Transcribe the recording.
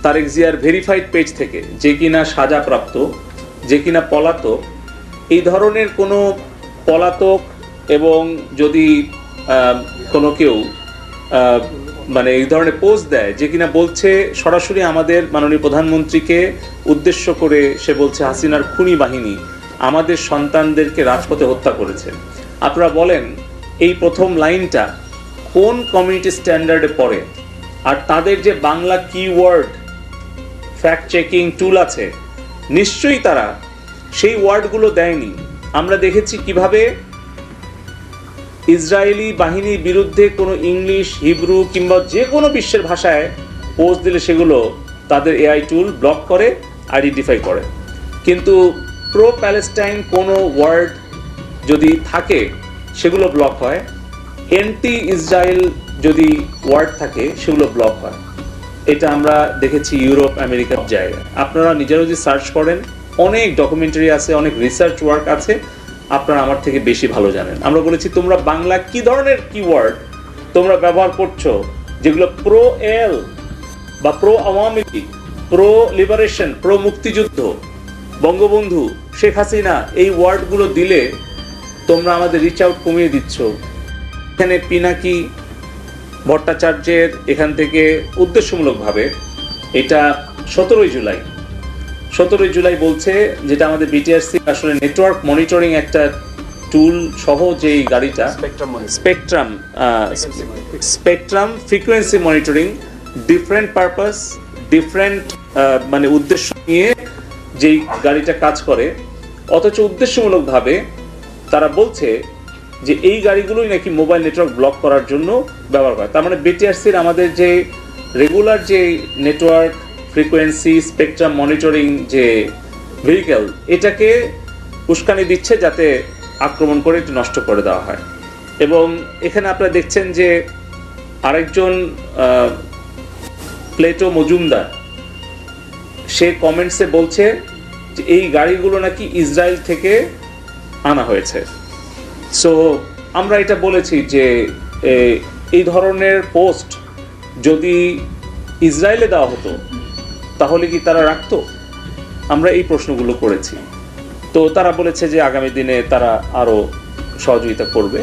তারেক জিয়ার verified page থেকে, যে কিনা সাজাপ্রাপ্ত, যে কিনা পলাতক, এই ধরনের কোনো পলাতক এবং যদি কোনো কেউ মানে এই ধরনের পোস্ট দেয় যে কিনা বলছে সরাসরি আমাদের মাননীয় প্রধানমন্ত্রীকে উদ্দেশ্য করে, সে বলছে হাসিনার খুনি বাহিনী আমাদের সন্তানদেরকে রাজপথে হত্যা করেছে, আপনারা বলেন এই প্রথম লাইনটা কোন কমিউনিটি স্ট্যান্ডার্ডে পড়ে? আর তাদের যে Bangla keyword fact checking tool আছে, নিশ্চয়ই তারা সেই ওয়ার্ডগুলো দেয়নি। আমরা দেখেছি কিভাবে ইসরায়েলি বাহিনীর বিরুদ্ধে কোনো ইংলিশ, হিব্রু কিংবা যে কোনো বিশ্বের ভাষায় পোস্ট দিলে সেগুলো তাদের এআই টুল ব্লক করে, আইডেন্টিফাই করে। কিন্তু প্রো প্যালেস্টাইন কোনো ওয়ার্ড যদি থাকে সেগুলো ব্লক হয়, এন্টি ইসরায়েল যদি ওয়ার্ড থাকে সেগুলো ব্লক হয়। এটা আমরা দেখেছি ইউরোপ, আমেরিকার জায়গায়। আপনারা নিজেরা যদি সার্চ করেন, অনেক ডকুমেন্টারি আছে, অনেক রিসার্চ ওয়ার্ক আছে, আপনারা আমার থেকে বেশি ভালো জানেন। আমরা বলেছি তোমরা বাংলা কি ধরনের কিওয়ার্ড তোমরা ব্যবহার করছো, যেগুলো প্রো এল বা pro Awami League, pro liberation, pro মুক্তিযুদ্ধ, বঙ্গবন্ধু, শেখ হাসিনা, এই ওয়ার্ডগুলো দিলে তোমরা আমাদের রিচ আউট কমিয়ে দিচ্ছ। এখানে পিনাকি ভট্টাচার্যের এখান থেকে উদ্দেশ্যমূলকভাবে এটা 17ই জুলাই বলছে, যেটা আমাদের বিটিআরসি আসলে নেটওয়ার্ক মনিটরিং একটা টুল সহ যেই গাড়িটা spectrum frequency monitoring, different purpose, different মানে উদ্দেশ্য নিয়ে যেই গাড়িটা কাজ করে, অথচ উদ্দেশ্যমূলকভাবে তারা বলছে যে এই গাড়িগুলোই নাকি মোবাইল নেটওয়ার্ক ব্লক করার জন্য ব্যবহার করে। তার মানে বিটিআরসির আমাদের যে রেগুলার যে নেটওয়ার্ক ফ্রিকোয়েন্সি স্পেকট্রাম মনিটরিং যে ভেহিকেল, এটাকে উস্কানি দিচ্ছে যাতে আক্রমণ করে একটু নষ্ট করে দেওয়া হয়। এবং এখানে আপনারা দেখছেন যে আরেকজন প্লেটো মজুমদার, সে কমেন্টসে বলছে যে এই গাড়িগুলো নাকি ইসরায়েল থেকে আনা হয়েছে। সো আমরা এটা বলেছি যে এই ধরনের পোস্ট যদি ইসরায়েলে দেওয়া হতো তাহলে কি তারা রাখতো? আমরা এই প্রশ্নগুলো করেছি। তো তারা বলেছে যে আগামী দিনে তারা আরো সহযোগিতা করবে।